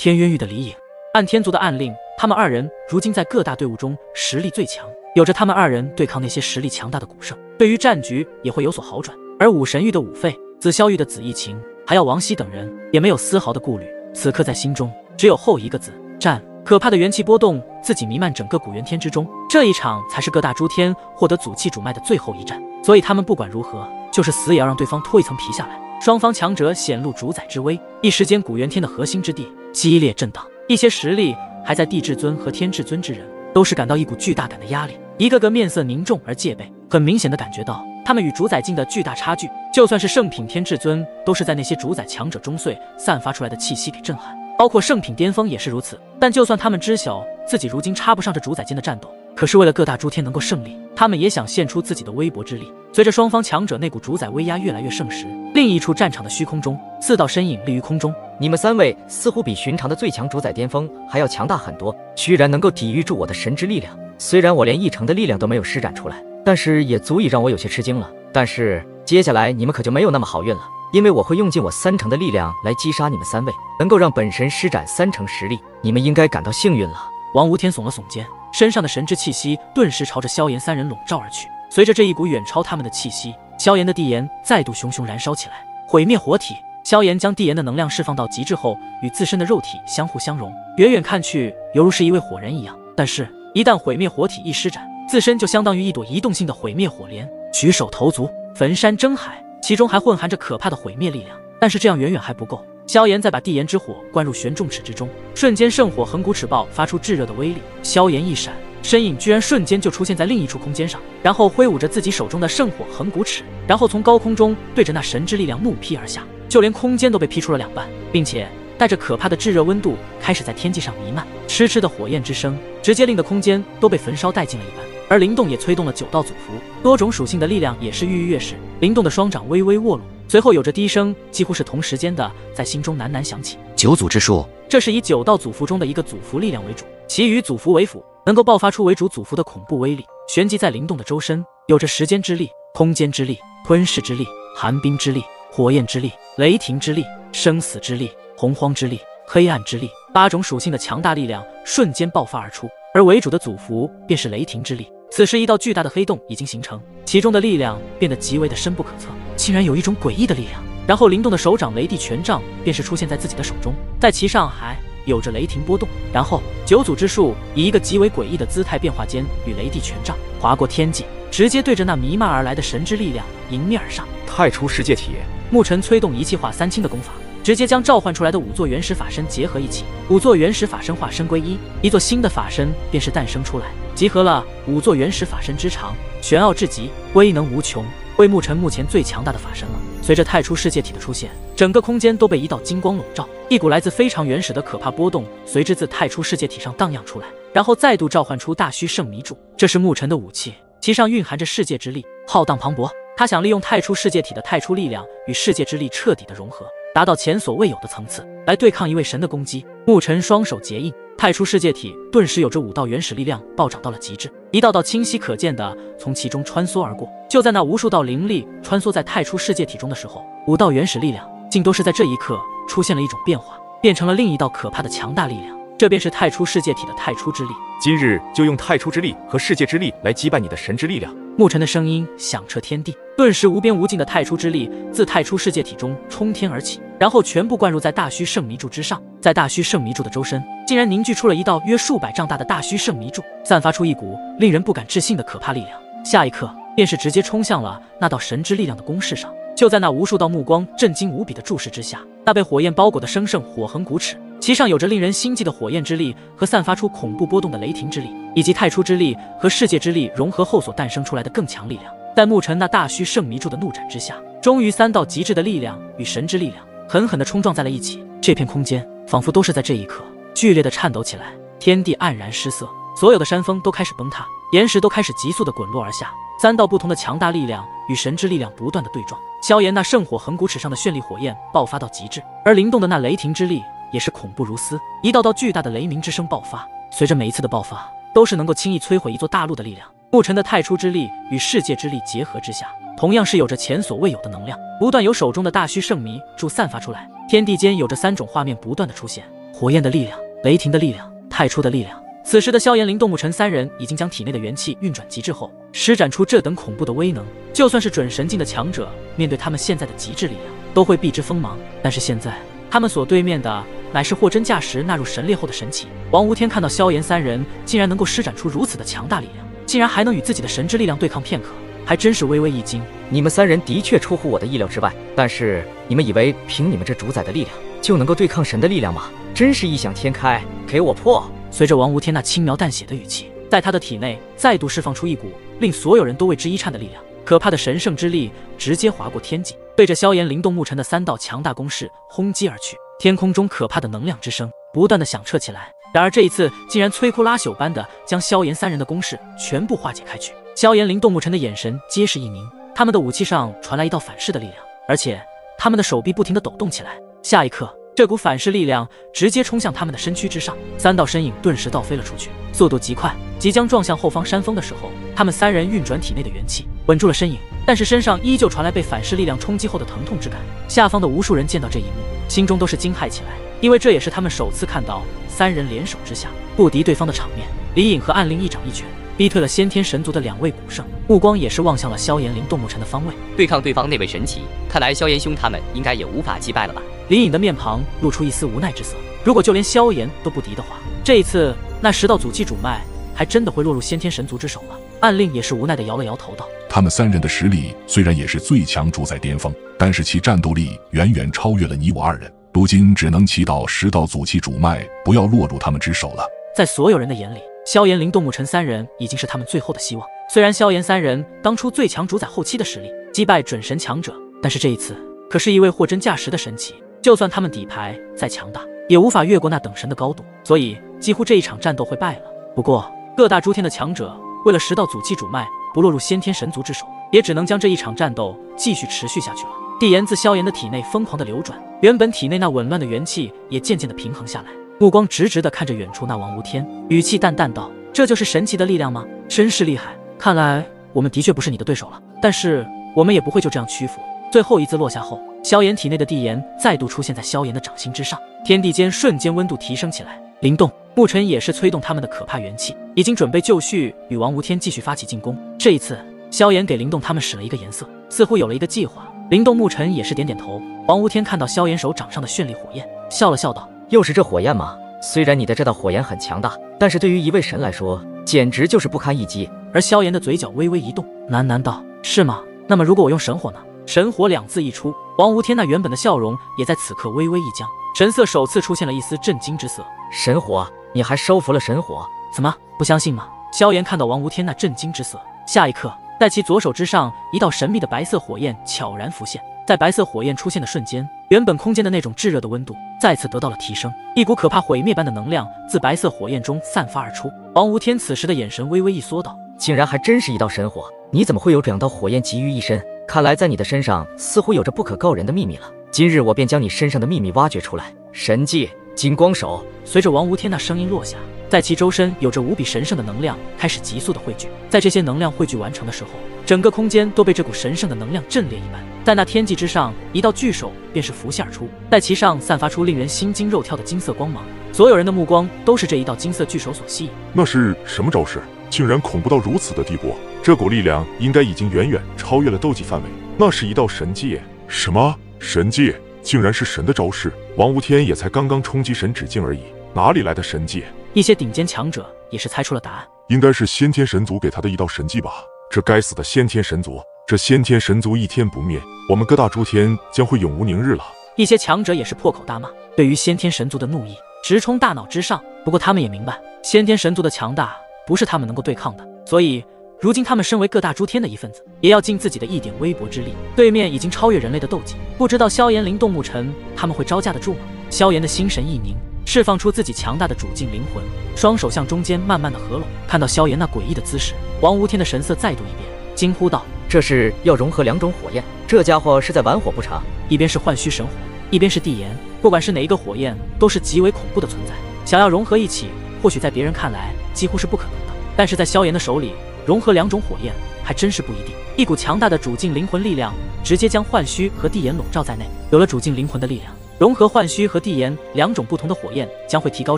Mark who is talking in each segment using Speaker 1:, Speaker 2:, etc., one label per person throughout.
Speaker 1: 天渊域的李颖。暗天族的暗令，他们二人如今在各大队伍中实力最强，有着他们二人对抗那些实力强大的古圣，对于战局也会有所好转。而武神域的武废、紫霄域的紫翼晴，还有王熙等人，也没有丝毫的顾虑。此刻在心中只有后一个字：战。可怕的元气波动自己弥漫整个古元天之中，这一场才是各大诸天获得祖气主脉的最后一战，所以他们不管如何，就是死也要让对方脱一层皮下来。双方强者显露主宰之威，一时间古元天的核心之地激烈震荡。一些实力还在地至尊和天至尊之人，都是感到一股巨大感的压力，一个个面色凝重而戒备，很明显的感觉到他们与主宰境的巨大差距。就算是圣品天至尊，都是在那些主宰强者中碎散发出来的气息给震撼，包括圣品巅峰也是如此。但就算他们知晓自己如今插不上这主宰间的战斗，可是为了各大诸天能够胜利，他们也想献出自己的微薄之力。随着双方强者那股主宰威压越来越盛时，另一处战场的虚空中，4道身影立于空中。
Speaker 2: 你们3位似乎比寻常的最强主宰巅峰还要强大很多，居然能够抵御住我的神之力量。虽然我连1成的力量都没有施展出来，但是也足以让我有些吃惊了。但是接下来你们可就没有那么好运了，因为我会用尽我3成的力量来击杀你们3位，能够让本神施展3成实力，你们应该感到幸运了。
Speaker 1: 王无天耸了耸肩，身上的神之气息顿时朝着萧炎3人笼罩而去。随着这一股远超他们的气息，萧炎的地炎再度熊熊燃烧起来，毁灭火体。萧炎将地炎的能量释放到极致后，与自身的肉体相互相融，远远看去犹如是一位火人一样。但是，一旦毁灭火体一施展，自身就相当于一朵移动性的毁灭火莲，举手投足，焚山蒸海，其中还混含着可怕的毁灭力量。但是这样远远还不够。萧炎再把地炎之火灌入玄重尺之中，瞬间圣火恒古尺爆发出炙热的威力。萧炎一闪，身影居然瞬间就出现在另一处空间上，然后挥舞着自己手中的圣火恒古尺，然后从高空中对着那神之力量怒劈而下，就连空间都被劈出了2半，并且带着可怕的炙热温度开始在天际上弥漫。痴痴的火焰之声直接令的空间都被焚烧殆尽了一般。而灵动也催动了9道祖符，多种属性的力量也是跃跃欲试。灵动的双掌微微握拢，随后有着低声，几乎是同时间的在心中喃喃响起
Speaker 3: 9祖之术。
Speaker 1: 这是以9道祖符中的一个祖符力量为主，其余祖符为辅，能够爆发出为主祖符的恐怖威力。旋即在灵动的周身，有着时间之力、空间之力、吞噬之力、寒冰之力、火焰之力、雷霆之力、生死之力、洪荒之力、黑暗之力，8种属性的强大力量瞬间爆发而出。而为主的祖符便是雷霆之力。此时一道巨大的黑洞已经形成，其中的力量变得极为的深不可测，竟然有一种诡异的力量。然后灵动的手掌雷帝权杖便是出现在自己的手中，在其上还有着雷霆波动。然后9祖之术以一个极为诡异的姿态变化间，与雷帝权杖划过天际，直接对着那弥漫而来的神之力量迎面而上。
Speaker 4: 太初世界体。
Speaker 1: 牧尘催动一气化三清的功法，直接将召唤出来的5座原始法身结合一起，5座原始法身化身归一，一座新的法身便是诞生出来，集合了5座原始法身之长，玄奥至极，威能无穷，为牧尘目前最强大的法身了。随着太初世界体的出现，整个空间都被一道金光笼罩，一股来自非常原始的可怕波动随之自太初世界体上荡漾出来，然后再度召唤出大虚圣迷柱，这是牧尘的武器，其上蕴含着世界之力，浩荡磅礴。他想利用太初世界体的太初力量与世界之力彻底的融合，达到前所未有的层次，来对抗一位神的攻击。牧尘双手结印，太初世界体顿时有着5道原始力量暴涨到了极致，一道道清晰可见的从其中穿梭而过。就在那无数道灵力穿梭在太初世界体中的时候，5道原始力量竟都是在这一刻出现了一种变化，变成了另一道可怕的强大力量，这便是太初世界体的太初之力。
Speaker 4: 今日就用太初之力和世界之力来击败你的神之力量。
Speaker 1: 牧尘的声音响彻天地，顿时无边无尽的太初之力自太初世界体中冲天而起，然后全部灌入在大虚圣迷柱之上。在大虚圣迷柱的周身，竟然凝聚出了一道约数百丈大的大虚圣迷柱，散发出一股令人不敢置信的可怕力量。下一刻，便是直接冲向了那道神之力量的攻势上。就在那无数道目光震惊无比的注视之下，那被火焰包裹的生圣火恒古尺，其上有着令人心悸的火焰之力和散发出恐怖波动的雷霆之力，以及太初之力和世界之力融合后所诞生出来的更强力量。在牧尘那大虚圣迷柱的怒斩之下，终于3道极致的力量与神之力量狠狠地冲撞在了一起。这片空间仿佛都是在这一刻剧烈地颤抖起来，天地黯然失色，所有的山峰都开始崩塌，岩石都开始急速地滚落而下。3道不同的强大力量与神之力量不断的对撞，萧炎那圣火恒古尺上的绚丽火焰爆发到极致，而灵动的那雷霆之力也是恐怖如斯，一道道巨大的雷鸣之声爆发，随着每一次的爆发，都是能够轻易摧毁一座大陆的力量。牧尘的太初之力与世界之力结合之下，同样是有着前所未有的能量，不断由手中的大虚圣迷柱散发出来。天地间有着3种画面不断的出现，火焰的力量、雷霆的力量、太初的力量。此时的萧炎、林动、沐尘三人已经将体内的元气运转极致后，施展出这等恐怖的威能，就算是准神境的强者，面对他们现在的极致力量，都会避之锋芒。但是现在，他们所对面的乃是货真价实纳入神列后的神奇。王无天看到萧炎三人竟然能够施展出如此的强大力量，竟然还能与自己的神之力量对抗片刻，还真是微微一惊。
Speaker 2: 你们三人的确出乎我的意料之外，但是你们以为凭你们这主宰的力量就能够对抗神的力量吗？真是异想天开，给我破！
Speaker 1: 随着王无天那轻描淡写的语气，在他的体内再度释放出一股令所有人都为之一颤的力量，可怕的神圣之力直接划过天际，对着萧炎、灵动、沐尘的三道强大攻势轰击而去。天空中可怕的能量之声不断的响彻起来，然而这一次竟然摧枯拉朽般的将萧炎三人的攻势全部化解开去。萧炎、灵动、沐尘的眼神皆是一凝，他们的武器上传来一道反噬的力量，而且他们的手臂不停地抖动起来。下一刻，这股反噬力量直接冲向他们的身躯之上，三道身影顿时倒飞了出去，速度极快。即将撞向后方山峰的时候，他们三人运转体内的元气，稳住了身影，但是身上依旧传来被反噬力量冲击后的疼痛之感。下方的无数人见到这一幕，心中都是惊骇起来，因为这也是他们首次看到三人联手之下不敌对方的场面。李隐和暗令一掌一拳逼退了先天神族的两位古圣，目光也是望向了萧炎、灵动、沐尘的方位。
Speaker 3: 对抗对方那位神奇，看来萧炎兄他们应该也无法击败了吧？
Speaker 1: 李隐的面庞露出一丝无奈之色，如果就连萧炎都不敌的话，这一次那10道祖气主脉还真的会落入先天神族之手了。暗令也是无奈的摇了摇头道：
Speaker 5: 他们三人的实力虽然也是最强主宰巅峰，但是其战斗力远远超越了你我二人，如今只能祈祷10道祖气主脉不要落入他们之手了。
Speaker 1: 在所有人的眼里，萧炎、灵动、沐尘三人已经是他们最后的希望。虽然萧炎三人当初最强主宰后期的实力击败准神强者，但是这一次可是一位货真价实的神奇，就算他们底牌再强大，也无法越过那等神的高度，所以几乎这一场战斗会败了。不过各大诸天的强者为了10道祖气主脉不落入先天神族之手，也只能将这一场战斗继续持续下去了。地炎自萧炎的体内疯狂的流转，原本体内那紊乱的元气也渐渐的平衡下来，目光直直的看着远处那王无天，语气淡淡道：这就是神奇的力量吗？真是厉害，看来我们的确不是你的对手了，但是我们也不会就这样屈服。最后一字落下后，萧炎体内的地炎再度出现在萧炎的掌心之上，天地间瞬间温度提升起来。灵动、沐尘也是催动他们的可怕元气，已经准备就绪与王无天继续发起进攻。这一次，萧炎给灵动他们使了一个颜色，似乎有了一个计划。灵动、沐尘也是点点头。王无天看到萧炎手掌上的绚丽火焰，笑了笑道：
Speaker 2: 又是这火焰吗？虽然你的这道火焰很强大，但是对于一位神来说，简直就是不堪一击。
Speaker 1: 而萧炎的嘴角微微一动，喃喃道：是吗？那么如果我用神火呢？神火2字一出，王无天那原本的笑容也在此刻微微一僵，神色首次出现了一丝震惊之色。
Speaker 2: 神火？你还收服了神火？
Speaker 1: 怎么不相信吗？萧炎看到王无天那震惊之色，下一刻，在其左手之上，一道神秘的白色火焰悄然浮现。在白色火焰出现的瞬间，原本空间的那种炙热的温度再次得到了提升，一股可怕毁灭般的能量自白色火焰中散发而出。王无天此时的眼神微微一缩道：
Speaker 2: 竟然还真是一道神火，你怎么会有2道火焰集于一身？看来在你的身上似乎有着不可告人的秘密了。今日我便将你身上的秘密挖掘出来。神技金光手。
Speaker 1: 随着王无天那声音落下，在其周身有着无比神圣的能量开始急速的汇聚。在这些能量汇聚完成的时候，整个空间都被这股神圣的能量震裂一般。在那天际之上，一道巨手便是浮现而出，在其上散发出令人心惊肉跳的金色光芒。所有人的目光都是这一道金色巨手所吸引。
Speaker 6: 那是什么招式？竟然恐怖到如此的地步！这股力量应该已经远远超越了斗技范围。那是一道神技。什么神技？竟然是神的招式！王无天也才刚刚冲击神指境而已，哪里来的神技？
Speaker 1: 一些顶尖强者也是猜出了答案，
Speaker 6: 应该是先天神族给他的一道神技吧。这该死的先天神族！这先天神族一天不灭，我们各大诸天将会永无宁日了。
Speaker 1: 一些强者也是破口大骂，对于先天神族的怒意直冲大脑之上。不过他们也明白，先天神族的强大不是他们能够对抗的，所以如今他们身为各大诸天的一份子，也要尽自己的一点微薄之力。对面已经超越人类的斗技，不知道萧炎、灵动、沐尘他们会招架得住吗？萧炎的心神一凝，释放出自己强大的主境灵魂，双手向中间慢慢的合拢。看到萧炎那诡异的姿势，王无天的神色再度一变，惊呼道：
Speaker 2: 这是要融合2种火焰，这家伙是在玩火不成？
Speaker 1: 一边是幻虚神火，一边是地炎，不管是哪一个火焰，都是极为恐怖的存在。想要融合一起，或许在别人看来几乎是不可能的，但是在萧炎的手里，融合2种火焰还真是不一定。一股强大的主境灵魂力量直接将幻虚和地炎笼罩在内。有了主境灵魂的力量，融合幻虚和地炎两种不同的火焰将会提高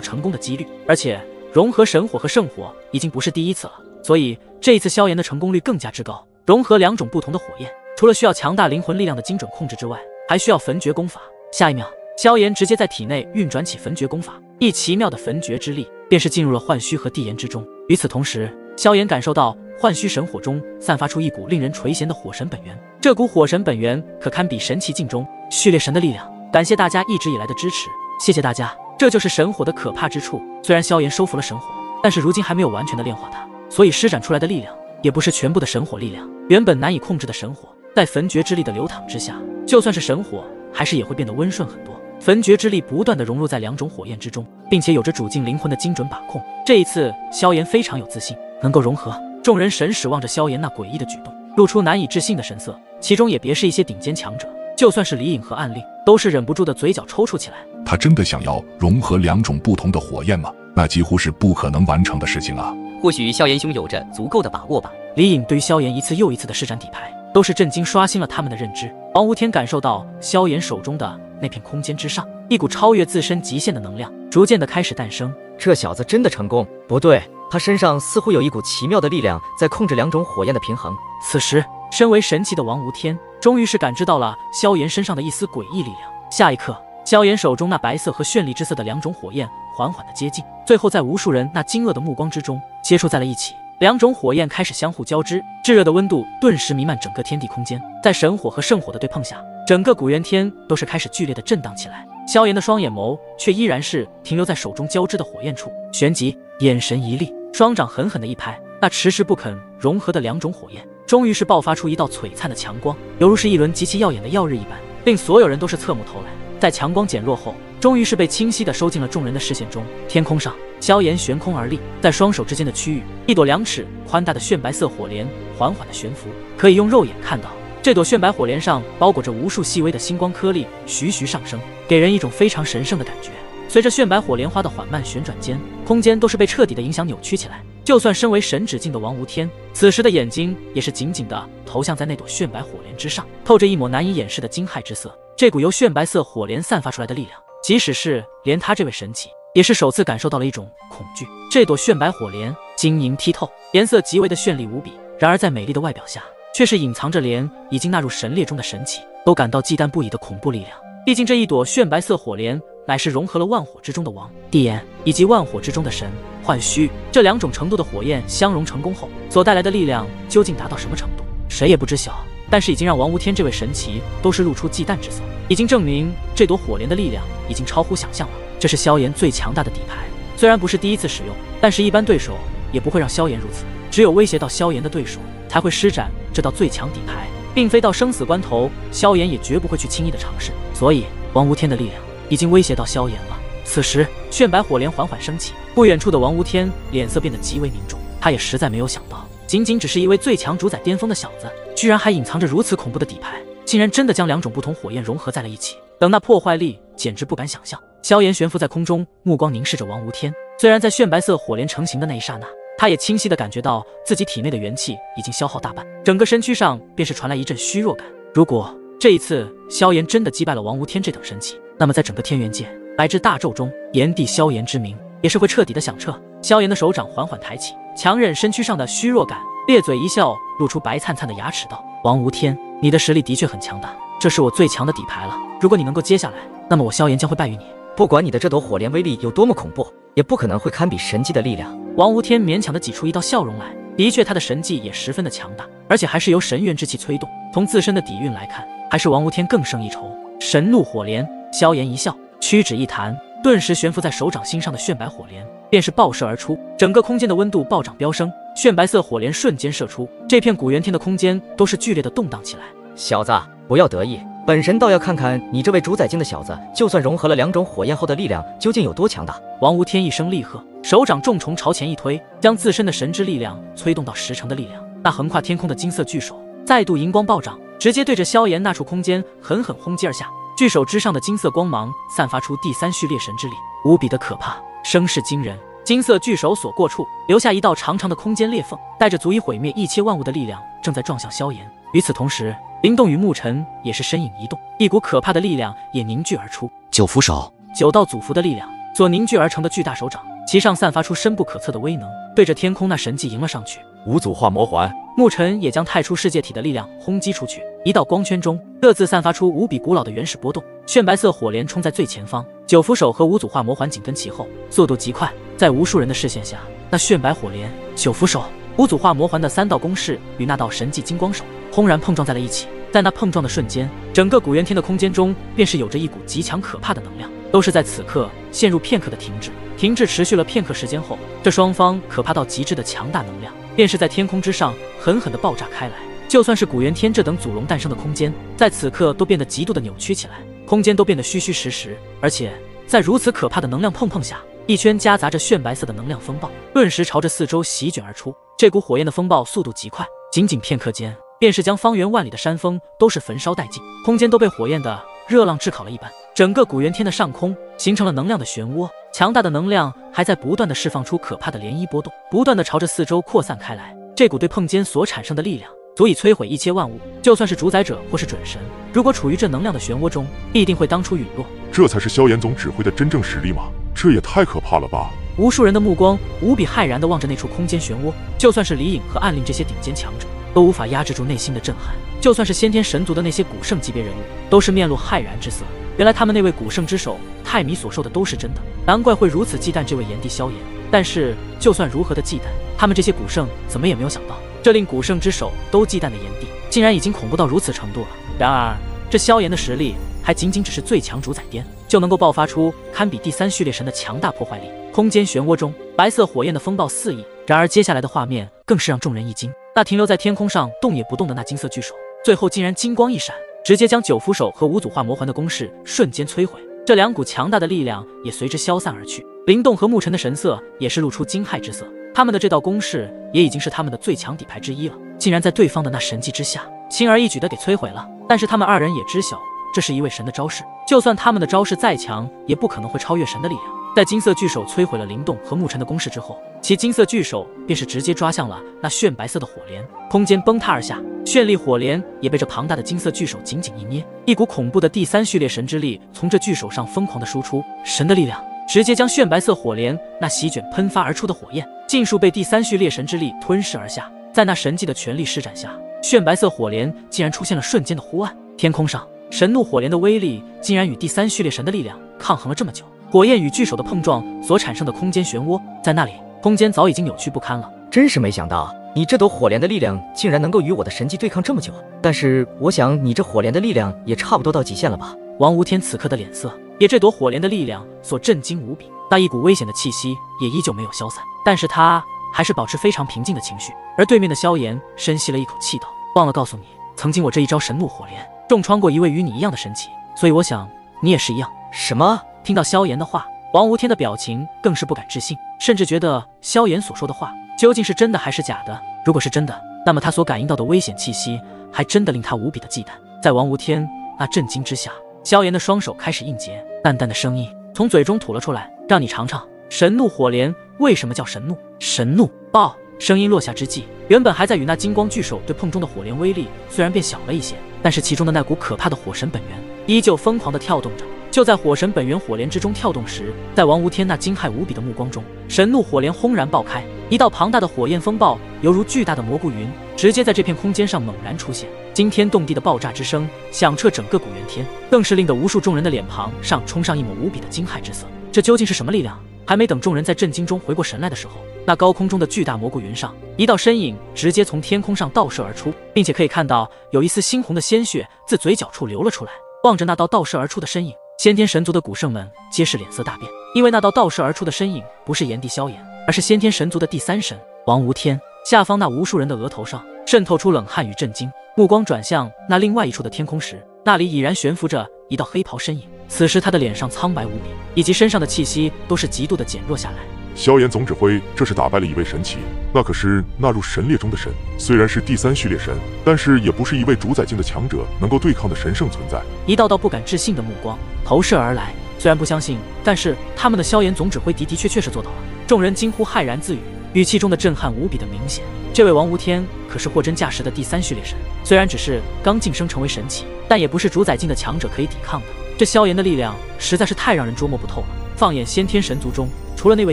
Speaker 1: 成功的几率，而且融合神火和圣火已经不是第一次了，所以这一次萧炎的成功率更加之高。融合两种不同的火焰，除了需要强大灵魂力量的精准控制之外，还需要焚诀功法。下一秒，萧炎直接在体内运转起焚诀功法，一奇妙的焚诀之力便是进入了幻虚和地炎之中。与此同时，萧炎感受到幻虚神火中散发出一股令人垂涎的火神本源，这股火神本源可堪比神器镜中序列神的力量。感谢大家一直以来的支持，谢谢大家。这就是神火的可怕之处。虽然萧炎收服了神火，但是如今还没有完全的炼化它，所以施展出来的力量也不是全部的神火力量。原本难以控制的神火，在焚诀之力的流淌之下，就算是神火，还是也会变得温顺很多。焚诀之力不断的融入在两种火焰之中，并且有着主境灵魂的精准把控。这一次，萧炎非常有自信，能够融合。众人神使望着萧炎那诡异的举动，露出难以置信的神色，其中也别是一些顶尖强者，就算是李隐和暗令，都是忍不住的嘴角抽搐起来。
Speaker 5: 他真的想要融合两种不同的火焰吗？那几乎是不可能完成的事情啊！
Speaker 3: 或许萧炎兄有着足够的把握吧。
Speaker 1: 李隐对于萧炎一次又一次的施展底牌，都是震惊刷新了他们的认知。王无天感受到萧炎手中的那片空间之上，一股超越自身极限的能量逐渐的开始诞生。
Speaker 2: 这小子真的成功？不对，他身上似乎有一股奇妙的力量在控制两种火焰的平衡。
Speaker 1: 此时，身为神器的王无天终于是感知到了萧炎身上的一丝诡异力量。下一刻，萧炎手中那白色和绚丽之色的两种火焰缓缓的接近，最后在无数人那惊愕的目光之中接触在了一起。两种火焰开始相互交织，炙热的温度顿时弥漫整个天地空间。在神火和圣火的对碰下，整个古元天都是开始剧烈的震荡起来。萧炎的双眼眸却依然是停留在手中交织的火焰处，旋即眼神一厉，双掌狠狠的一拍，那迟迟不肯融合的两种火焰终于是爆发出一道璀璨的强光，犹如是一轮极其耀眼的耀日一般，令所有人都是侧目头来。在强光减弱后，终于是被清晰地收进了众人的视线中。天空上，萧炎悬空而立，在双手之间的区域，一朵2尺宽大的炫白色火莲缓缓地悬浮，可以用肉眼看到，这朵炫白火莲上包裹着无数细微的星光颗粒，徐徐上升，给人一种非常神圣的感觉。随着炫白火莲花的缓慢旋转间，空间都是被彻底的影响扭曲起来。就算身为神指境的王无天，此时的眼睛也是紧紧地投向在那朵炫白火莲之上，透着一抹难以掩饰的惊骇之色。这股由炫白色火莲散发出来的力量，即使是连他这位神祇，也是首次感受到了一种恐惧。这朵炫白火莲晶莹剔透，颜色极为的绚丽无比，然而在美丽的外表下，却是隐藏着连已经纳入神列中的神祇都感到忌惮不已的恐怖力量。毕竟这一朵炫白色火莲乃是融合了万火之中的王地炎以及万火之中的神幻虚这两种程度的火焰相融成功后所带来的力量究竟达到什么程度，谁也不知晓。但是已经让王无天这位神祇都是露出忌惮之色，已经证明这朵火莲的力量已经超乎想象了。这是萧炎最强大的底牌，虽然不是第一次使用，但是一般对手也不会让萧炎如此，只有威胁到萧炎的对手才会施展这道最强底牌，并非到生死关头，萧炎也绝不会去轻易的尝试。所以王无天的力量已经威胁到萧炎了。此时炫白火莲缓缓升起，不远处的王无天脸色变得极为凝重，他也实在没有想到，仅仅只是一位最强主宰巅峰的小子，居然还隐藏着如此恐怖的底牌，竟然真的将两种不同火焰融合在了一起，等那破坏力简直不敢想象。萧炎悬浮在空中，目光凝视着王无天，虽然在炫白色火莲成型的那一刹那，他也清晰地感觉到自己体内的元气已经消耗大半，整个身躯上便是传来一阵虚弱感。如果这一次萧炎真的击败了王无天这等神祇，那么在整个天元界乃至大纣中，炎帝萧炎之名也是会彻底的响彻。萧炎的手掌缓缓抬起，强忍身躯上的虚弱感，咧嘴一笑，露出白灿灿的牙齿道：王无天，你的实力的确很强大，这是我最强的底牌了。如果你能够接下来，那么我萧炎将会败于你。
Speaker 2: 不管你的这朵火莲威力有多么恐怖，也不可能会堪比神迹的力量。
Speaker 1: 王无天勉强的挤出一道笑容来，的确他的神迹也十分的强大，而且还是由神元之气催动，从自身的底蕴来看，还是王无天更胜一筹。神怒火莲，萧炎一笑，屈指一弹，顿时悬浮在手掌心上的炫白火莲便是爆射而出，整个空间的温度暴涨飙升，炫白色火莲瞬间射出，这片古元天的空间都是剧烈的动荡起来。
Speaker 2: 小子，不要得意，本神倒要看看你这位主宰境的小子，就算融合了两种火焰后的力量究竟有多强大。
Speaker 1: 王无天一声厉喝，手掌重重朝前一推，将自身的神之力量催动到10成的力量，那横跨天空的金色巨手再度荧光暴涨，直接对着萧炎那处空间狠狠轰击而下。巨手之上的金色光芒散发出第3序列神之力，无比的可怕，声势惊人。金色巨手所过处留下一道长长的空间裂缝，带着足以毁灭一切万物的力量正在撞向萧炎。与此同时，灵动与牧尘也是身影一动，一股可怕的力量也凝聚而出。
Speaker 7: 九符手，
Speaker 1: 九道祖符的力量所凝聚而成的巨大手掌，其上散发出深不可测的威能，对着天空那神迹迎了上去。
Speaker 4: 五组化魔环，
Speaker 1: 牧尘也将太初世界体的力量轰击出去，一道光圈中各自散发出无比古老的原始波动。炫白色火莲冲在最前方，九符手和五组化魔环紧跟其后，速度极快。在无数人的视线下，那炫白火莲、九符手、五组化魔环的3道攻势与那道神迹金光手轰然碰撞在了一起。在那碰撞的瞬间，整个古元天的空间中便是有着一股极强可怕的能量，都是在此刻陷入片刻的停滞。停滞持续了片刻时间后，这双方可怕到极致的强大能量便是在天空之上狠狠地爆炸开来。就算是古元天这等祖龙诞生的空间，在此刻都变得极度的扭曲起来，空间都变得虚虚实实。而且在如此可怕的能量碰碰下，一圈夹杂着炫白色的能量风暴顿时朝着四周席卷而出。这股火焰的风暴速度极快，仅仅片刻间便是将方圆万里的山峰都是焚烧殆尽，空间都被火焰的热浪炙烤了一般。整个古元天的上空形成了能量的漩涡，强大的能量还在不断的释放出可怕的涟漪波动，不断的朝着四周扩散开来。这股对碰间所产生的力量足以摧毁一切万物，就算是主宰者或是准神，如果处于这能量的漩涡中，必定会当初陨落。
Speaker 6: 这才是萧炎总指挥的真正实力吗？这也太可怕了吧！
Speaker 1: 无数人的目光无比骇然地望着那处空间漩涡，就算是李颖和暗令这些顶尖强者都无法压制住内心的震撼，就算是先天神族的那些古圣级别人物都是面露骇然之色。原来他们那位古圣之首泰米所说的都是真的，难怪会如此忌惮这位炎帝萧炎。但是就算如何的忌惮，他们这些古圣怎么也没有想到，这令古圣之首都忌惮的炎帝竟然已经恐怖到如此程度了。然而这萧炎的实力还仅仅只是最强主宰巅，就能够爆发出堪比第3序列神的强大破坏力。空间漩涡中白色火焰的风暴四溢，然而接下来的画面更是让众人一惊。那停留在天空上动也不动的那金色巨手，最后竟然金光一闪，直接将九符手和五组化魔环的攻势瞬间摧毁。这2股强大的力量也随之消散而去。灵动和牧尘的神色也是露出惊骇之色，他们的这道攻势也已经是他们的最强底牌之一了，竟然在对方的那神迹之下轻而易举的给摧毁了。但是他们2人也知晓，这是一位神的招式，就算他们的招式再强，也不可能会超越神的力量。在金色巨手摧毁了灵动和牧尘的攻势之后，其金色巨手便是直接抓向了那炫白色的火莲，空间崩塌而下，绚丽火莲也被这庞大的金色巨手紧紧一捏，一股恐怖的第3序列神之力从这巨手上疯狂的输出，神的力量直接将炫白色火莲那席卷喷发而出的火焰尽数被第3序列神之力吞噬而下。在那神迹的全力施展下，炫白色火莲竟然出现了瞬间的忽暗，天空上神怒火莲的威力竟然与第3序列神的力量抗衡了这么久。火焰与巨手的碰撞所产生的空间漩涡，在那里空间早已经扭曲不堪了。
Speaker 2: 真是没想到，你这朵火莲的力量竟然能够与我的神迹对抗这么久。但是我想你这火莲的力量也差不多到极限了吧？
Speaker 1: 王无天此刻的脸色也这朵火莲的力量所震惊无比，那一股危险的气息也依旧没有消散，但是他还是保持非常平静的情绪。而对面的萧炎深吸了一口气道，忘了告诉你，曾经我这一招神怒火莲重创过一位与你一样的神奇，所以我想你也是一样。
Speaker 2: 什么？
Speaker 1: 听到萧炎的话，王无天的表情更是不敢置信，甚至觉得萧炎所说的话究竟是真的还是假的。如果是真的，那么他所感应到的危险气息还真的令他无比的忌惮。在王无天那震惊之下，萧炎的双手开始硬结，淡淡的声音从嘴中吐了出来，让你尝尝神怒火莲为什么叫神怒。神怒爆！声音落下之际，原本还在与那金光巨手对碰中的火莲威力虽然变小了一些，但是其中的那股可怕的火神本源依旧疯狂地跳动着。就在火神本源火莲之中跳动时，在王无天那惊骇无比的目光中，神怒火莲轰然爆开，一道庞大的火焰风暴犹如巨大的蘑菇云，直接在这片空间上猛然出现。惊天动地的爆炸之声响彻整个古元天，更是令得无数众人的脸庞上冲上一抹无比的惊骇之色。这究竟是什么力量？还没等众人在震惊中回过神来的时候，那高空中的巨大蘑菇云上，一道身影直接从天空上倒射而出，并且可以看到有一丝猩红的鲜血自嘴角处流了出来。望着那道倒射而出的身影，先天神族的古圣们皆是脸色大变，因为那道倒射而出的身影不是炎帝萧炎，而是先天神族的第3神王无天。下方那无数人的额头上渗透出冷汗与震惊，目光转向那另外一处的天空时，那里已然悬浮着一道黑袍身影。此时他的脸上苍白无比，以及身上的气息都是极度的减弱下来。
Speaker 6: 萧炎总指挥这是打败了一位神奇，那可是纳入神列中的神，虽然是第3序列神，但是也不是一位主宰境的强者能够对抗的神圣存在。
Speaker 1: 一道道不敢置信的目光投射而来，虽然不相信，但是他们的萧炎总指挥的确是做到了。众人惊呼骇然自语，语气中的震撼无比的明显。这位王无天可是货真价实的第3序列神，虽然只是刚晋升成为神奇，但也不是主宰境的强者可以抵抗的。这萧炎的力量实在是太让人捉摸不透了。放眼先天神族中，除了那位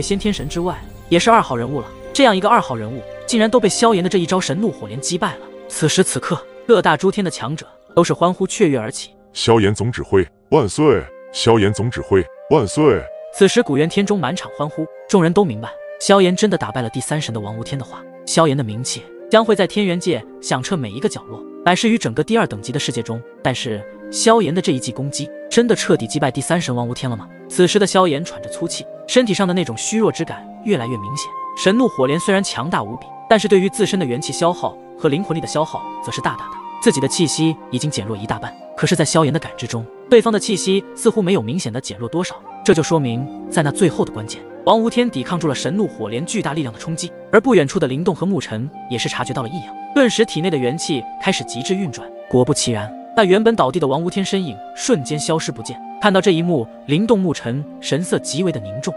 Speaker 1: 先天神之外，也是2号人物了。这样一个2号人物，竟然都被萧炎的这一招神怒火莲击败了。此时此刻，各大诸天的强者都是欢呼雀跃而起。
Speaker 6: 萧炎总指挥万岁！萧炎总指挥万岁！
Speaker 1: 此时古元天中满场欢呼，众人都明白，萧炎真的打败了第3神的王无天的话，萧炎的名气将会在天元界响彻每一个角落，乃至于整个第2等级的世界中。但是萧炎的这一记攻击，真的彻底击败第3神王无天了吗？此时的萧炎喘着粗气，身体上的那种虚弱之感越来越明显。神怒火莲虽然强大无比，但是对于自身的元气消耗和灵魂力的消耗则是大大的，自己的气息已经减弱一大半。可是在萧炎的感知中，对方的气息似乎没有明显的减弱多少，这就说明在那最后的关键，王无天抵抗住了神怒火莲巨大力量的冲击。而不远处的灵动和沐尘也是察觉到了异样，顿时体内的元气开始极致运转。果不其然，那原本倒地的王无天身影瞬间消失不见。看到这一幕，灵动沐尘神色极为的凝重。